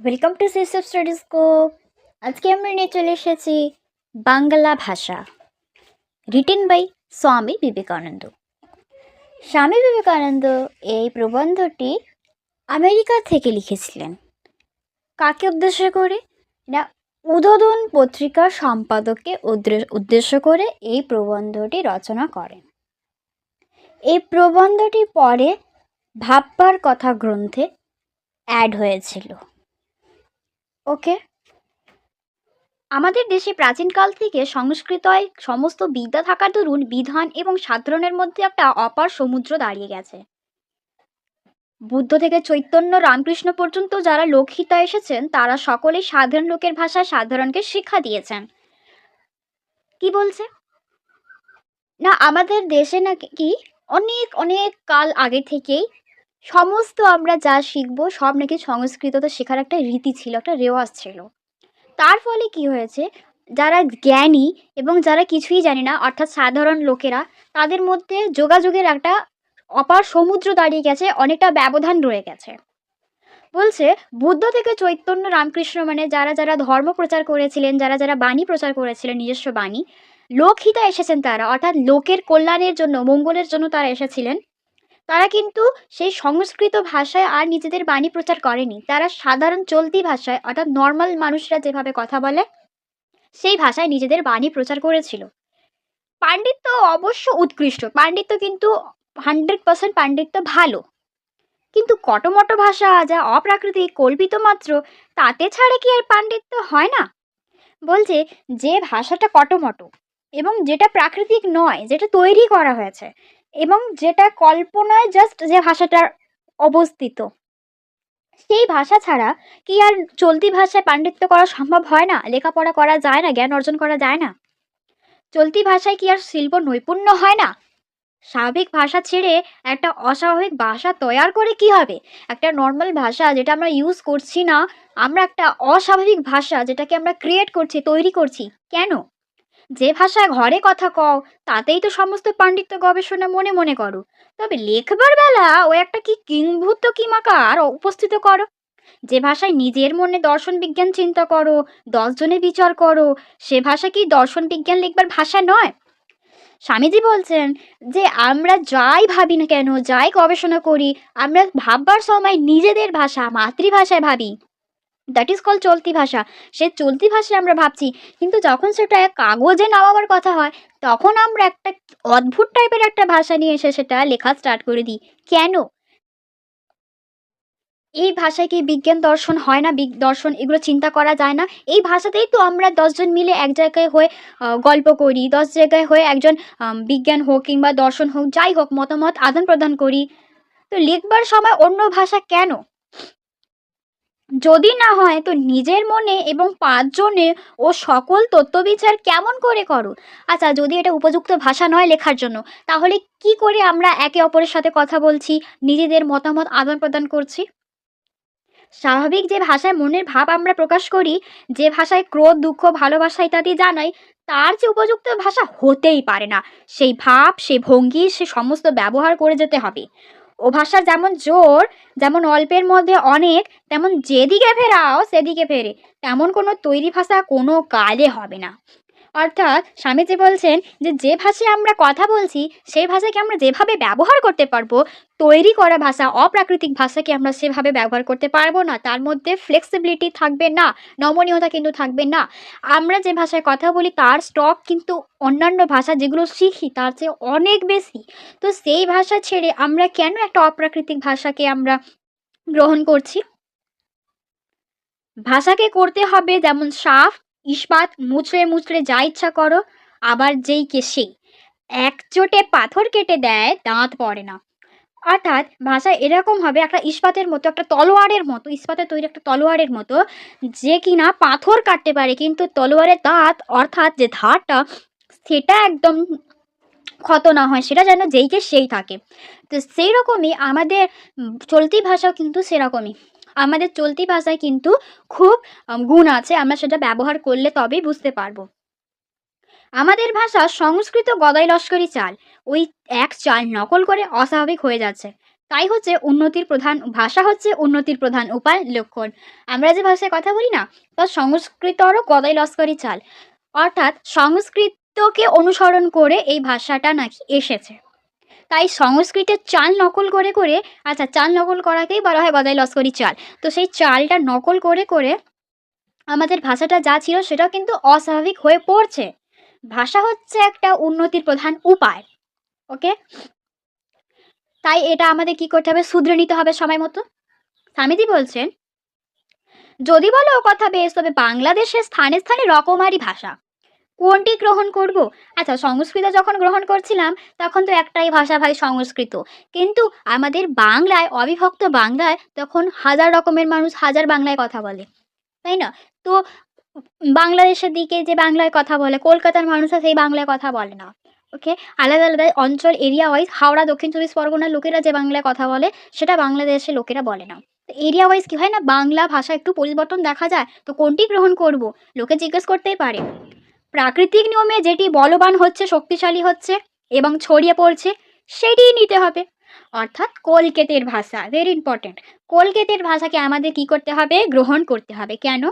Welcome to sister study scope. আজকে আমরা নিয়ে চলে এসেছি বাংলা ভাষা, রিটেন বাই স্বামী বিবেকানন্দ। স্বামী বিবেকানন্দ এই প্রবন্ধটি আমেরিকা থেকে লিখেছিলেন। কাকে উদ্দেশ্য করে? না, উদ্বোধন পত্রিকার সম্পাদককে উদ্দেশ্য করে এই প্রবন্ধটি রচনা করেন। এই প্রবন্ধটি পরে ভাববার কথা গ্রন্থে অ্যাড হয়েছিল। ওকে, আমাদের দেশে প্রাচীনকাল থেকে সংস্কৃতয় সমস্ত বিদ্যা থাকার দরুন বিধান এবং সাধারণের মধ্যে একটা অপার সমুদ্র দাঁড়িয়ে গেছে। বুদ্ধ থেকে চৈতন্য রামকৃষ্ণ পর্যন্ত যারা লোকহিতা এসেছেন তারা সকলেই সাধারণ লোকের ভাষায় সাধারণকে শিক্ষা দিয়েছেন। কি বলছে না, আমাদের দেশে নাকি অনেক অনেক কাল আগে থেকেই সমস্ত আমরা যা শিখবো সব নাকি সংস্কৃততে শেখার একটা রীতি ছিল, একটা রেওয়াজ ছিল। তার ফলে কি হয়েছে, যারা জ্ঞানী এবং যারা কিছুই জানে না অর্থাৎ সাধারণ লোকেরা, তাদের মধ্যে যোগাযোগের একটা অপার সমুদ্র দাঁড়িয়ে গেছে, অনেকটা ব্যবধান রয়ে গেছে। বলছে বুদ্ধ থেকে চৈতন্য রামকৃষ্ণ মানে যারা যারা ধর্ম প্রচার করেছিলেন, যারা যারা বাণী প্রচার করেছিলেন, নিজস্ব বাণী, লোকহিতা এসেছেন তারা, অর্থাৎ লোকের কল্যাণের জন্য, মঙ্গলের জন্য তারা এসেছিলেন। তারা কিন্তু সেই সংস্কৃত ভাষায় আর নিজেদের বাণী প্রচার করেনি, তারা সাধারণ চলতি ভাষায় অর্থাৎ নর্মাল মানুষরা যেভাবে কথা বলে সেই ভাষায় নিজেদের বাণী প্রচার করেছিল। পাণ্ডিত্য অবশ্য উৎকৃষ্ট, পাণ্ডিত্য কিন্তু 100% পাণ্ডিত্য ভালো, কিন্তু কটমট ভাষা যা অপ্রাকৃতিক কল্পিত মাত্র, তাতে ছাড়া কি আর পাণ্ডিত্য হয় না? বলছে যে ভাষাটা কটমট এবং যেটা প্রাকৃতিক নয়, যেটা তৈরি করা হয়েছে এবং যেটা কল্পনায় জাস্ট যে ভাষাটার অবস্থিত, সেই ভাষা ছাড়া কি আর চলতি ভাষায় পাণ্ডিত্য করা সম্ভব হয় না? লেখাপড়া করা যায় না? জ্ঞান অর্জন করা যায় না? চলতি ভাষায় কি আর শিল্প নৈপুণ্য হয় না? স্বাভাবিক ভাষা ছেড়ে একটা অস্বাভাবিক ভাষা তৈয়ার করে কি হবে? একটা নর্মাল ভাষা যেটা আমরা ইউজ করছি না, আমরা একটা অস্বাভাবিক ভাষা যেটাকে আমরা ক্রিয়েট করছি, তৈরি করছি কেন? যে ভাষায় ঘরে কথা কও তাতেই তো সমস্ত পাণ্ডিত্য গবেষণা মনে মনে করো, তবে লেখবার বেলা ও একটা কি কিংভূত কিমাকার উপস্থিত করো। যে ভাষায় নিজের মনে দর্শন বিজ্ঞান চিন্তা করো, 10 জনে বিচার করো, সে ভাষা কি দর্শন বিজ্ঞান লিখবার ভাষা নয়? স্বামীজি বলছেন যে আমরা যাই ভাবি না কেন, যাই গবেষণা করি, আমরা ভাববার সময় নিজেদের ভাষা, মাতৃভাষায় ভাবি। দ্যাট ইজ কল চলতি ভাষা। সে চলতি ভাষায় আমরা ভাবছি, কিন্তু যখন সেটা কাগজে নামাবার কথা হয়, তখন আমরা একটা অদ্ভুত টাইপের একটা ভাষা নিয়ে এসে সেটা লেখা স্টার্ট করে দিই। কেন? এই ভাষায় কি বিজ্ঞান দর্শন হয় না? দর্শন এগুলো চিন্তা করা যায় না? এই ভাষাতেই তো আমরা 10 জন মিলে এক জায়গায় হয়ে গল্প করি, 10 জায়গায় হয়ে একজন বিজ্ঞান হোক কিংবা দর্শন হোক, যাই হোক, মতামত আদান প্রদান করি। তো লিখবার সময় অন্য ভাষা কেন? যদি না হয় তো নিজের মনে এবং 5 জনে ও সকল তত্ত্ববিচার কেমন করে করো? আচ্ছা, যদি এটা উপযুক্ত ভাষা নয় লেখার জন্য, তাহলে কি করে আমরা একে অপরের সাথে কথা বলছি, নিজেদের মতামত আদান প্রদান করছি? স্বাভাবিক যে ভাষায় মনের ভাব আমরা প্রকাশ করি, যে ভাষায় ক্রোধ, দুঃখ, ভালোবাসা ইত্যাদি জানাই, তার যে উপযুক্ত ভাষা হতেই পারে না। সেই ভাব, সেই ভঙ্গি, সে সমস্ত ব্যবহার করে যেতে হবে। ও ভাষার যেমন জোর, যেমন অল্পের মধ্যে অনেক, তেমন যেদিকে ফেরাও সেদিকে ফেরে, তেমন কোনো তৈরি ভাষা কোনো কালে হবে না। অর্থাৎ স্বামীজি বলছেন যে যে ভাষায় আমরা কথা বলছি সেই ভাষাকে আমরা যেভাবে ব্যবহার করতে পারবো, তৈরি করা ভাষা, অপ্রাকৃতিক ভাষাকে আমরা সেভাবে ব্যবহার করতে পারবো না। তার মধ্যে ফ্লেক্সিবিলিটি থাকবে না, নমনীয়তা কিন্তু থাকবে না। আমরা যে ভাষায় কথা বলি তার স্টক কিন্তু অন্যান্য ভাষা যেগুলো শিখি তার চেয়ে অনেক বেশি। তো সেই ভাষা ছেড়ে আমরা কেন একটা অপ্রাকৃতিক ভাষাকে আমরা গ্রহণ করছি? ভাষাকে করতে হবে যেমন সাফ, ইস্পাত, মুচড়ে মুচড়ে যা ইচ্ছা করো, আবার যেই কে সেই। একচোটে পাথর কেটে দেয়, দাঁত পড়ে না। অর্থাৎ ভাষা এরকম হবে একটা ইস্পাতের মতো, একটা তলোয়ারের মতো, ইস্পাতের তৈরি একটা তলোয়ারের মতো, যে কিনা পাথর কাটতে পারে, কিন্তু তলোয়ারের দাঁত অর্থাৎ যে ধারটা, সেটা একদম ক্ষত না হয়, সেটা যেন যেইকে সেই থাকে। তো সেই রকমই আমাদের চলতি ভাষাও কিন্তু সেরকমই। আমাদের চলতি ভাষায় কিন্তু খুব গুণ আছে, আমরা সেটা ব্যবহার করলে তবেই বুঝতে পারবো। আমাদের ভাষা সংস্কৃত গদাই লস্করি চাল, ওই এক চাল নকল করে অস্বাভাবিক হয়ে যাচ্ছে। তাই হচ্ছে ভাষা হচ্ছে উন্নতির প্রধান উপায় লক্ষণ। আমরা যে ভাষায় কথা বলি না, তা সংস্কৃতরও গদাই লস্করি চাল, অর্থাৎ সংস্কৃতকে অনুসরণ করে এই ভাষাটা নাকি এসেছে। তাই সংস্কৃতের চাল নকল করে করে, আচ্ছা, চাল নকল করাকেই বলা হয় গদাই লস্করি চাল। তো সেই চালটা নকল করে করে আমাদের ভাষাটা যা ছিল সেটাও কিন্তু অস্বাভাবিক হয়ে পড়ছে। ভাষা হচ্ছে একটা উন্নতির প্রধান উপায়। ওকে, তাই এটা আমাদের কি করতে হবে, শুধরে নিতে হবে সময় মতো। স্বামীজি বলছেন, যদি বলো ও কথা বেশ, তবে বাংলাদেশের স্থানে স্থানে রকমারি ভাষা, কোনটি গ্রহণ করব? আচ্ছা, সংস্কৃত যখন গ্রহণ করছিলাম তখন তো একটাই ভাষা ভাই, সংস্কৃত। কিন্তু আমাদের বাংলায়, অবিভক্ত বাংলায় তখন হাজার রকমের মানুষ হাজার বাংলায় কথা বলে, তাই না? তো বাংলাদেশের দিকে যে বাংলায় কথা বলে, কলকাতার মানুষরা সেই বাংলায় কথা বলে না। ওকে, আলাদা আলাদা অঞ্চল, এরিয়া ওয়াইজ, হাওড়া দক্ষিণ চব্বিশ পরগনার লোকেরা যে বাংলায় কথা বলে সেটা বাংলাদেশের লোকেরা বলে না। এরিয়া ওয়াইজ কী হয় না, বাংলা ভাষা একটু পরিবর্তন দেখা যায়। তো কোনটি গ্রহণ করব, লোকে জিজ্ঞেস করতেই পারে। প্রাকৃতিক নিয়মে যেটি বলবান হচ্ছে, শক্তিশালী হচ্ছে এবং ছড়িয়ে পড়ছে, সেটিই নিতে হবে। অর্থাৎ কলকেতের ভাষা, ভেরি ইম্পর্টেন্ট। কলকেতের ভাষাকে আমাদের কি করতে হবে, গ্রহণ করতে হবে। কেন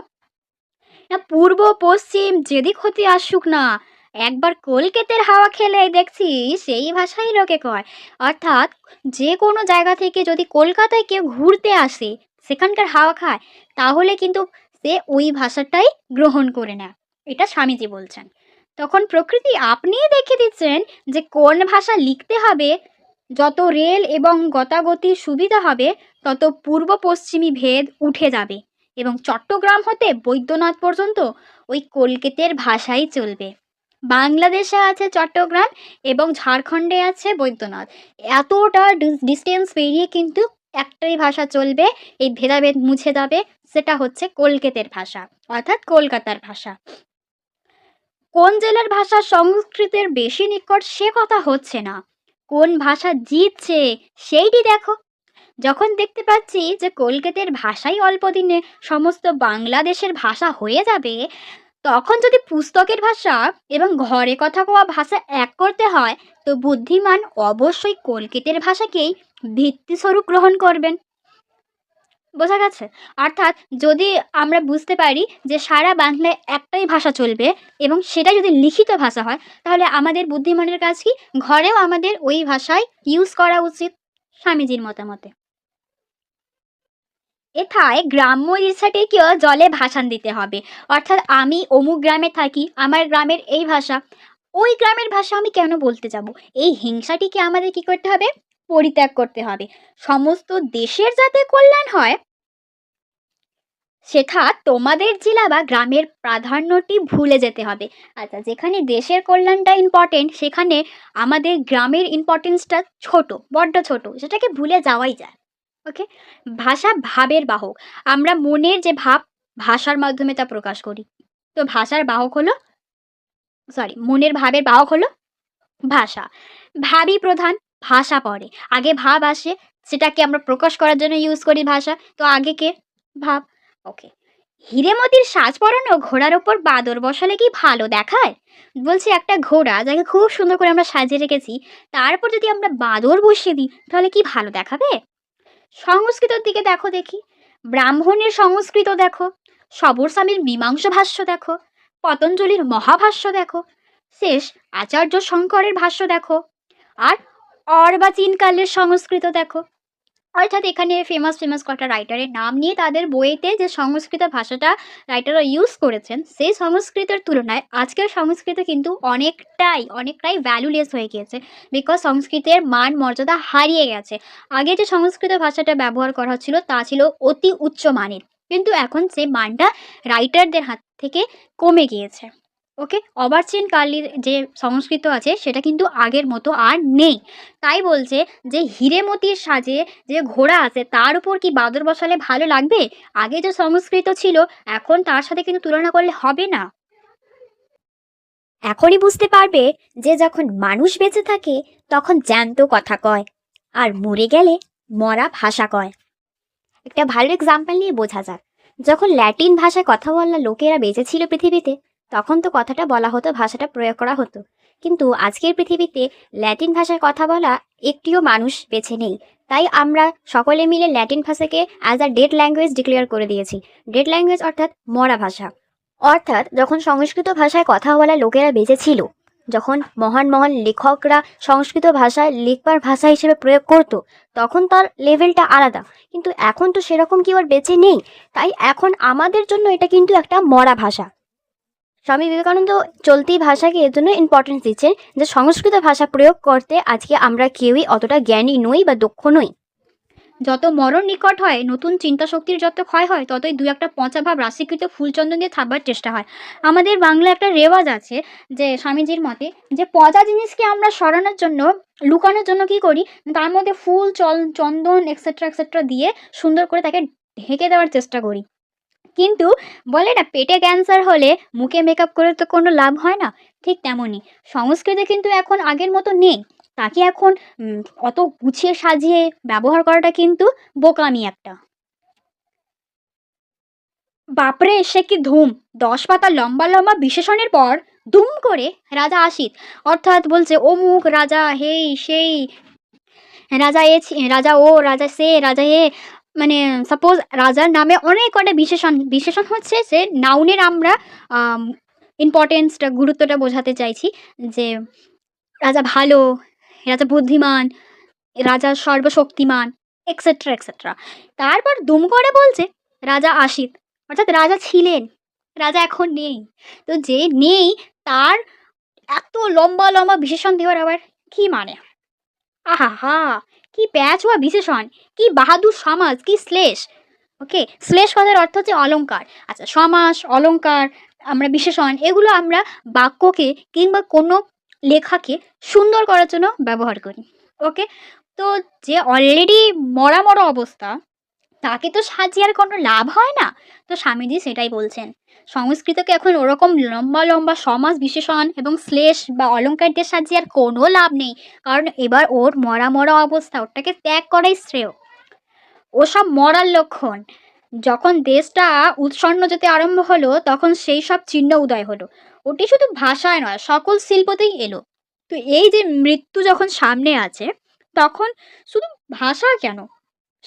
না, পূর্ব পশ্চিম যেদিক হতে আসুক না, একবার কলকেতের হাওয়া খেলে দেখছি সেই ভাষাই লোকে কয়। অর্থাৎ যে কোনো জায়গা থেকে যদি কলকাতায় কেউ ঘুরতে আসে, সেখানকার হাওয়া খায়, তাহলে কিন্তু সে ওই ভাষাটাই গ্রহণ করে নেয়। এটা স্বামীজি বলছেন। তখন প্রকৃতি আপনিই দেখিয়ে দিচ্ছেন যে কোন ভাষা লিখতে হবে। যত রেল এবং গতাগতির সুবিধা হবে, তত পূর্ব পশ্চিমী ভেদ উঠে যাবে এবং চট্টগ্রাম হতে বৈদ্যনাথ পর্যন্ত ওই কলকেতের ভাষাই চলবে। বাংলাদেশে আছে চট্টগ্রাম এবং ঝাড়খণ্ডে আছে বৈদ্যনাথ। এতটা ডিস্টেন্স পেরিয়ে কিন্তু একটাই ভাষা চলবে, এই ভেদাভেদ মুছে যাবে। সেটা হচ্ছে কলকেতের ভাষা, অর্থাৎ কলকাতার ভাষা। কোন জেলার ভাষা সংস্কৃতের বেশি নিকট সে কথা হচ্ছে না, কোন ভাষা জিতছে সেইটি দেখো। যখন দেখতে পাচ্ছি যে কলকাতার ভাষাই অল্প দিনে সমস্ত বাংলাদেশের ভাষা হয়ে যাবে, তখন যদি পুস্তকের ভাষা এবং ঘরে কথা কোয়া ভাষা এক করতে হয়, তো বুদ্ধিমান অবশ্যই কলকাতার ভাষাকেই ভিত্তিস্বরূপ গ্রহণ করবেন। বোঝা গেছে? অর্থাৎ যদি আমরা বুঝতে পারি যে সারা বাংলায় একটাই ভাষা চলবে এবং সেটা যদি লিখিত ভাষা হয়, তাহলে আমাদের বুদ্ধিমানের কাজ কি, ঘরেও আমাদের ওই ভাষায় ইউজ করা উচিত, স্বামীজির মতামতে। এথায় গ্রাম্য ইচ্ছাটিকেও জলে ভাসান দিতে হবে। অর্থাৎ আমি অমুক গ্রামে থাকি, আমার গ্রামের এই ভাষা, ওই গ্রামের ভাষা আমি কেন বলতে যাব? এই হিংসাটিকে আমাদের কি করতে হবে, পরিত্যাগ করতে হবে। সমস্ত দেশের যাতে কল্যাণ হয়, সেটা তোমাদের জেলা বা গ্রামের প্রাধান্যটি ভুলে যেতে হবে। আচ্ছা, যেখানে দেশের কল্যাণটা ইম্পর্টেন্ট, সেখানে আমাদের গ্রামের ইম্পর্টেন্সটা ছোট, বড্ড ছোট, সেটাকে ভুলে যাওয়াই যায়। ওকে, ভাষা ভাবের বাহক। আমরা মনের যে ভাব, ভাষার মাধ্যমে তা প্রকাশ করি। তো ভাষার বাহক হলো, মনের ভাবের বাহক হলো ভাষা। ভাবই প্রধান, ভাষা পরে, আগে ভাব আসে, সেটাকে আমরা প্রকাশ করার জন্য ইউজ করি ভাষা। তো আগে কে, ভাব। ওকে, হিরেমতির সাজ পরানো ঘোড়ার ওপর বাদর বসালে কি ভালো দেখায়? বলছি, একটা ঘোড়া যাকে খুব সুন্দর করে আমরা সাজিয়ে রেখেছি, তারপর যদি আমরা বাদর বসিয়ে দিই, তাহলে কি ভালো দেখাবে? সংস্কৃতর দিকে দেখো দেখি, ব্রাহ্মণের সংস্কৃত দেখো, সবর স্বামীর মীমাংসা ভাষ্য দেখো, পতঞ্জলির মহাভাষ্য দেখো, শেষ আচার্য শঙ্করের ভাষ্য দেখো, আর অর্বাচীনকালের সংস্কৃত দেখো। অর্থাৎ এখানে ফেমাস ফেমাস কটা রাইটারের নাম নিয়ে তাদের বইতে যে সংস্কৃত ভাষাটা রাইটাররা ইউজ করেছেন, সেই সংস্কৃতের তুলনায় আজকের সংস্কৃত কিন্তু অনেকটাই ভ্যালুলেস হয়ে গিয়েছে। বিকজ সংস্কৃতের মান মর্যাদা হারিয়ে গেছে। আগে যে সংস্কৃত ভাষাটা ব্যবহার করা হচ্ছিল তা ছিল অতি উচ্চ মানের, কিন্তু এখন সেই মানটা রাইটারদের হাত থেকে কমে গিয়েছে। ওকে, অর্বাচীন কালের যে সংস্কৃত আছে সেটা কিন্তু আগের মতো আর নেই। তাই বলছে যে হিরেমতির সাজে যে ঘোড়া আছে, তার উপর কি বাদর বসালে ভালো লাগবে? আগে যে সংস্কৃত ছিল, এখন তার সাথে কিন্তু তুলনা করলে হবে না। এখনই বুঝতে পারবে যে যখন মানুষ বেঁচে থাকে তখন জ্যান্ত কথা কয়, আর মরে গেলে মরা ভাষা কয়। একটা ভালো এক্সাম্পল নিয়ে বোঝা যাক। যখন ল্যাটিন ভাষায় কথা বলা লোকেরা বেঁচে ছিল পৃথিবীতে, তখন তো কথাটা বলা হতো, ভাষাটা প্রয়োগ করা হতো। কিন্তু আজকের পৃথিবীতে ল্যাটিন ভাষায় কথা বলা একটিও মানুষ বেঁচে নেই। তাই আমরা সকলে মিলে ল্যাটিন ভাষাকে as a dead language declare করে দিয়েছি। ডেড ল্যাঙ্গুয়েজ অর্থাৎ মরা ভাষা। অর্থাৎ যখন সংস্কৃত ভাষায় কথা বলা লোকেরা বেঁচে ছিল, যখন মহান মহান লেখকরা সংস্কৃত ভাষায় লিখবার ভাষা হিসেবে প্রয়োগ করতো, তখন তার লেভেলটা আলাদা। কিন্তু এখন তো সেরকম কেউ আর বেঁচে নেই, তাই এখন আমাদের জন্য এটা কিন্তু একটা মরা ভাষা। স্বামী বিবেকানন্দ চলতি ভাষাকে এর জন্য ইম্পর্টেন্স দিচ্ছেন যে সংস্কৃত ভাষা প্রয়োগ করতে আজকে আমরা কেউই অতটা জ্ঞানী নই বা দক্ষ নই। যত মরণ নিকট হয়, নতুন চিন্তা শক্তির যত ক্ষয় হয়, ততই দু একটা পচা ভাব রাশিকৃত ফুলচন্দন দিয়ে থাকবার চেষ্টা হয়। আমাদের বাংলা একটা রেওয়াজ আছে যে স্বামীজির মতে যে পচা জিনিসকে আমরা সরানোর জন্য, লুকানোর জন্য কি করি, তার মধ্যে ফুল চন্দন এক্সেট্রা এক্সেট্রা দিয়ে সুন্দর করে তাকে ঢেকে দেওয়ার চেষ্টা করি। কিন্তু বলে না, পেটে ক্যান্সার হলে মুখে মেকআপ করে তো কোনো লাভ হয় না। ঠিক তেমনই সংস্কৃতি কিন্তু এখন আগের মতো নেই। তাকে এখন অত গুছিয়ে সাজিয়ে ব্যবহার করাটা কিন্তু বোকামি একটা। বাপরে, সে কি ধুম! 10 পাতা লম্বা লম্বা বিশেষণের পর দুম করে রাজা আসিত, অর্থাৎ বলছে অমুক রাজা, হেই সেই রাজা, রাজা ও, রাজা সে, রাজা এ, মানে সাপোজ রাজার নামে অনেক কটা বিশেষণ। বিশেষণ হচ্ছে যে নাউনের আমরা ইম্পর্টেন্সটা, গুরুত্বটা বোঝাতে চাইছি, যে রাজা ভালো, রাজা বুদ্ধিমান, রাজা সর্বশক্তিমান, এক্সেট্রা এক্সেট্রা। তারপর দুম করে বলছে রাজা আসিত, অর্থাৎ রাজা ছিলেন, রাজা এখন নেই। তো যে নেই তার এত লম্বা লম্বা বিশেষণ দেওয়ার আবার কি মানে? আহা হা, কি প্যাচ হওয়া বিশেষণ, কি বাহাদুর সমাজ, কি শ্লেষ! ওকে, শ্লেষ কথার অর্থ হচ্ছে অলংকার। আচ্ছা, সমাস, অলংকার, আমরা বিশেষণ, এগুলো আমরা বাক্যকে কিংবা কোনো লেখাকে সুন্দর করার জন্য ব্যবহার করি। ওকে, তো যে অলরেডি মরা মরা অবস্থা, তাকে তো সাজিয়ে আর কোনো লাভ হয় না। তো স্বামীজি সেটাই বলছেন, সংস্কৃতকে এখন ওরকম লম্বা লম্বা সমাস, বিশেষণ এবং শ্লেষ বা অলংকার দিয়ে সাজিয়ে আর কোনো লাভ নেই। কারণ এবার ওর মরা মরা অবস্থা, ওটাকে ত্যাগ করাই শ্রেয়। ওসব মরার লক্ষণ। যখন দেশটা উৎসন্ন যেতে আরম্ভ হলো, তখন সেই সব চিহ্ন উদয় হলো। ওটি শুধু ভাষায় নয়, সকল শিল্পতেই এলো। তো এই যে মৃত্যু যখন সামনে আছে, তখন শুধু ভাষা কেন,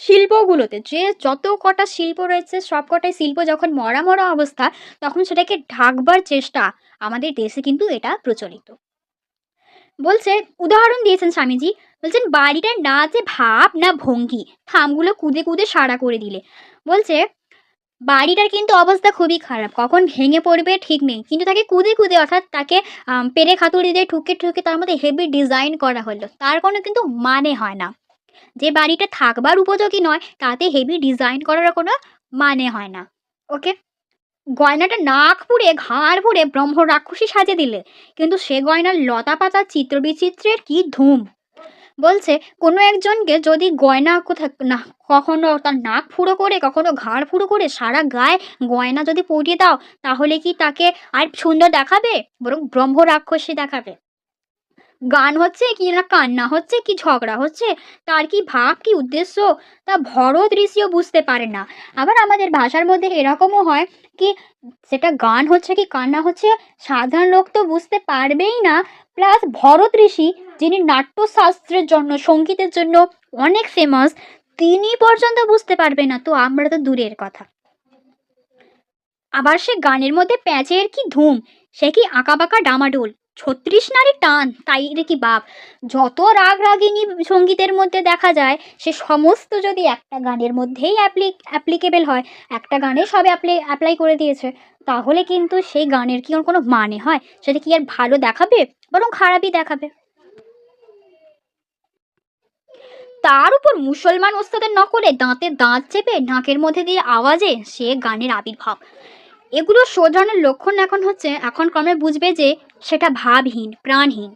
শিল্পগুলোতে যে যত কটা শিল্প রয়েছে, সব কটাই শিল্প যখন মরা মরা অবস্থা, তখন সেটাকে ঢাকবার চেষ্টা আমাদের দেশে কিন্তু এটা প্রচলিত। বলছে, উদাহরণ দিয়েছেন স্বামীজি, বলছেন বাড়িটার না যে ভাব না ভঙ্গি, থামগুলো কুদে কুদে সারা করে দিলে। বলছে বাড়িটার কিন্তু অবস্থা খুবই খারাপ, কখন ভেঙে পড়বে ঠিক নেই, কিন্তু তাকে কুদে কুদে, অর্থাৎ তাকে পেরে খাতুড়ি দিয়ে ঠুকে ঠুকে তার মধ্যে হেভি ডিজাইন করা হলো, তার কোনো কিন্তু মানে হয় না। যে বাড়িটা থাকবার উপযোগী নয়, তাতে হেভি ডিজাইন করার কোনো মানে হয় না। ওকে, গয়নাটা নাক পুড়ে ঘাড় পুড়ে ব্রহ্ম রাক্ষসী সাজে দিলে, কিন্তু সে গয়নার লতা পাতা চিত্র বিচিত্রের কি ধুম! বলছে কোনো একজনকে যদি গয়না কোথাও না, কখনো তার নাক ফুঁড়ো করে, কখনো ঘাড় ফুঁড়ো করে সারা গায়ে গয়না যদি পরিয়ে দাও, তাহলে কি তাকে আর সুন্দর দেখাবে? বরং ব্রহ্ম রাক্ষসী দেখাবে। গান হচ্ছে কি না কান্না হচ্ছে কি ঝগড়া হচ্ছে, তার কি ভাব কি উদ্দেশ্য, তা ভরত ঋষিও বুঝতে পারে না। আবার আমাদের ভাষার মধ্যে এরকমও হয় কি, সেটা গান হচ্ছে কি কান্না হচ্ছে, সাধারণ লোক তো বুঝতে পারবেই না, প্লাস ভরত ঋষি, যিনি নাট্যশাস্ত্রের জন্য, সঙ্গীতের জন্য অনেক ফেমাস, তিনি পর্যন্ত বুঝতে পারবে না, তো আমরা তো দূরের কথা। আবার সে গানের মধ্যে প্যাঁচের কি ধুম, সে কি আঁকাবাঁকা ডামাডোল, ৩৬ নারী টান, তাই রে কি বাপ! যত রাগ রাগিনী সঙ্গীতের মধ্যে দেখা যায়, সে সমস্ত যদি একটা গানের মধ্যেই অ্যাপ্লিকেবল হয়, একটা গানে সব অ্যাপ্লাই করে দিয়েছে, তাহলে কিন্তু সেই গানের কি আর কোনো মানে হয়? সেটা কি আর ভালো দেখাবে, বরং খারাপই দেখাবে। তার উপর মুসলমান ওস্তাদের নকলে দাঁতে দাঁত চেপে নাকের মধ্যে দিয়ে আওয়াজে সে গানের আবির্ভাব। এগুলো শোধরানোর লক্ষণ এখন হচ্ছে, এখন ক্রমে বুঝবে যে সেটা ভাবহীন, প্রাণহীন।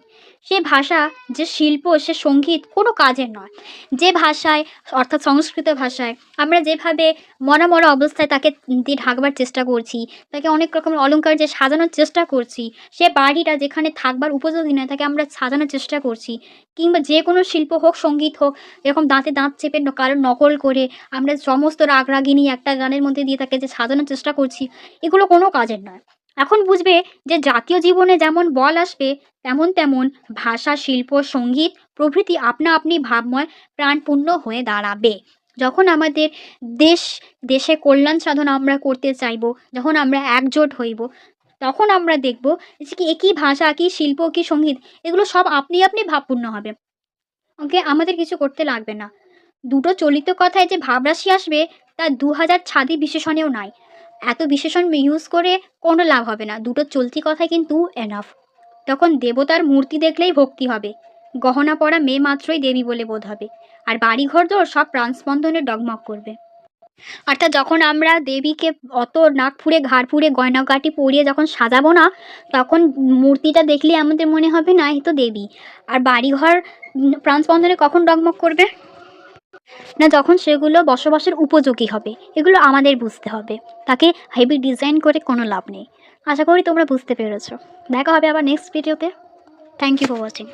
সে ভাষা, যে শিল্প, সে সঙ্গীত কোনো কাজের নয়। যে ভাষায়, অর্থাৎ সংস্কৃত ভাষায় আমরা যেভাবে মরা মরা অবস্থায় তাকে দিয়ে ঢাকবার চেষ্টা করছি, তাকে অনেক রকমের অলংকার যে সাজানোর চেষ্টা করছি, সে বাড়িটা যেখানে থাকবার উপযোগী নয়, তাকে আমরা সাজানোর চেষ্টা করছি, কিংবা যে কোনো শিল্প হোক, সঙ্গীত হোক, এরকম দাঁতে দাঁত চেপে কারোর নকল করে আমরা সমস্ত রাগ রাগিনী একটা গানের মধ্যে দিয়ে তাকে যে সাজানোর চেষ্টা করছি, এগুলো কোনো কাজের নয়। এখন বুঝবে যে জাতীয় জীবনে যেমন বল আসবে, তেমন তেমন ভাষা, শিল্প, সঙ্গীত প্রভৃতি আপনা আপনি ভাবময় প্রাণপূর্ণ হয়ে দাঁড়াবে। যখন আমাদের দেশ দেশে কল্যাণ সাধন আমরা করতে চাইব, যখন আমরা একজোট হইব, তখন আমরা দেখব যে কি একই ভাষা, কি শিল্প, কি সঙ্গীত, এগুলো সব আপনি আপনি ভাবপূর্ণ হবে। ওকে, আমাদের কিছু করতে লাগবে না। দুটো চলিত কথায় যে ভাবরাশি আসবে, তা ২০০০ ছাদি বিশেষণেও নাই। এত বিশেষণ ইউজ করে কোনো লাভ হবে না। দুটো চলতি কথাই কিন্তু এনাফ। তখন দেবতার মূর্তি দেখলেই ভক্তি হবে। গহনা পরা মেয়ে মাত্রই দেবী বলে বোধ হবে। আর বাড়িঘর দোর সব প্রাণস্পন্দনে ডগমগ করবে। অর্থাৎ যখন আমরা দেবীকে অত নাক ফুঁড়ে, ঘাড় ফুঁড়ে, গয়নাগাটি পরিয়ে যখন সাজাবো না, তখন মূর্তিটা দেখলেই আমাদের মনে হবে না, এ তো দেবী। আর বাড়িঘর প্রাণস্পন্দনে কখন ডগমগ করবে? না, যখন সেগুলো বসবাসের উপযোগী হবে। এগুলো আমাদের বুঝতে হবে। তাকে হেভি ডিজাইন করে কোনো লাভ নেই। আশা করি তোমরা বুঝতে পেরেছো। দেখা হবে আবার নেক্সট ভিডিওতে। Thank you for watching.